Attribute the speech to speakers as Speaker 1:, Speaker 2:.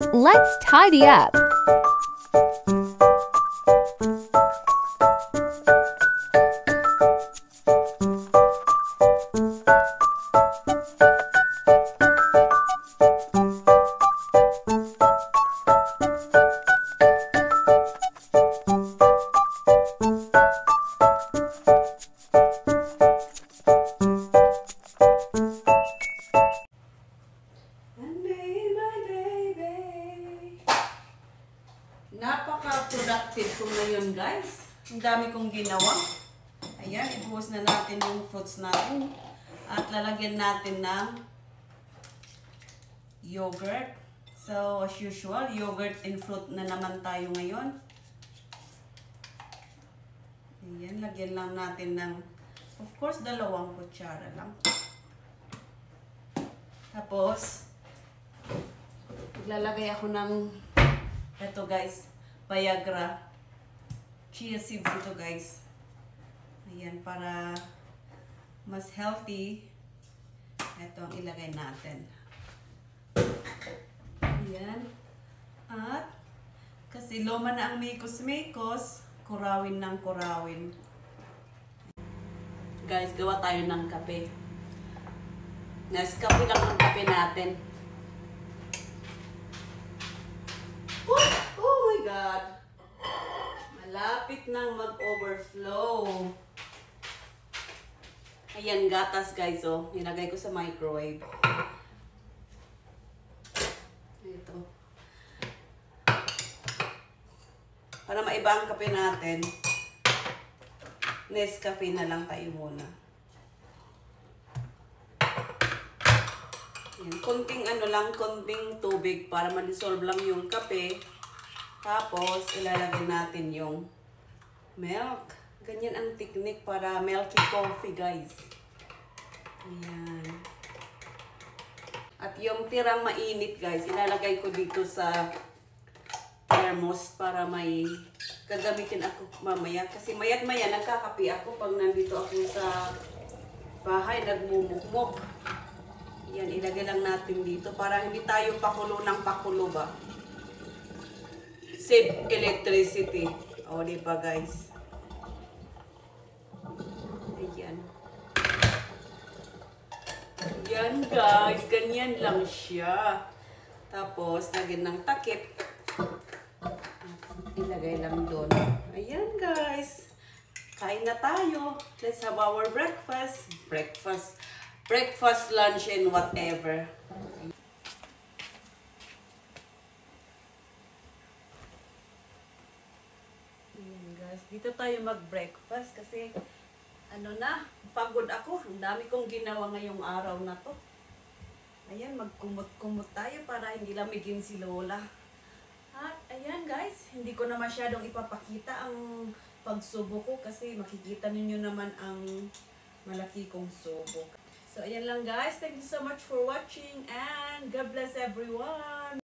Speaker 1: Let's tidy up.
Speaker 2: Napaka-productive ko ngayon, guys. Ang dami kong ginawa. Ayan, ibuhos na natin yung fruits natin. At lalagyan natin ng yogurt. So, as usual, yogurt and fruit na naman tayo ngayon. Ayan, lagyan lang natin ng, of course, 2 kutsara lang. Tapos, maglalagay ako ng ito guys, Viagra. Chia seeds ito guys. Ayan, para mas healthy. Ito ang ilagay natin. Ayan. At, kasi luma na ang mekos-mekos, kurawin ng kurawin. Guys, gawa tayo ng kape. Nescafe lang ang kape natin. Oh my God! Malapit nang mag-overflow. Ayan, gatas guys, oh. Nilagay ko sa microwave. Ito. Para maiba ang kape natin, Nescafe na lang tayo muna. Ayan, konting konting tubig para ma-dissolve lang yung kape. Tapos, ilalagay natin yung milk. Ganyan ang technique para milky coffee, guys. Ayan. At yung tirang mainit, guys, ilalagay ko dito sa thermos para may gagamitin ako mamaya. Kasi mayat-maya nagkakape ako pag nandito ako sa bahay, nagmumukmok. Yan, ilagay lang natin dito para hindi tayo pakulo ng pakulo ba. Save electricity. O, diba guys? Ayan. Ayan guys, ganyan lang siya. Tapos, lagyan ng takip. Ilagay lang doon. Ayan guys. Kain na tayo. Let's have our breakfast. Breakfast, lunch, and whatever. Ayan guys, dito tayo mag-breakfast kasi pagod ako. Ang dami kong ginawa ngayong araw na to. Ayan, magkumot-kumot tayo para hindi lamigin si Lola. At ayan guys, hindi ko na masyadong ipapakita ang pagsubo ko kasi makikita ninyo naman ang malaki kong subo. So, ayan lang guys. Thank you so much for watching and God bless everyone.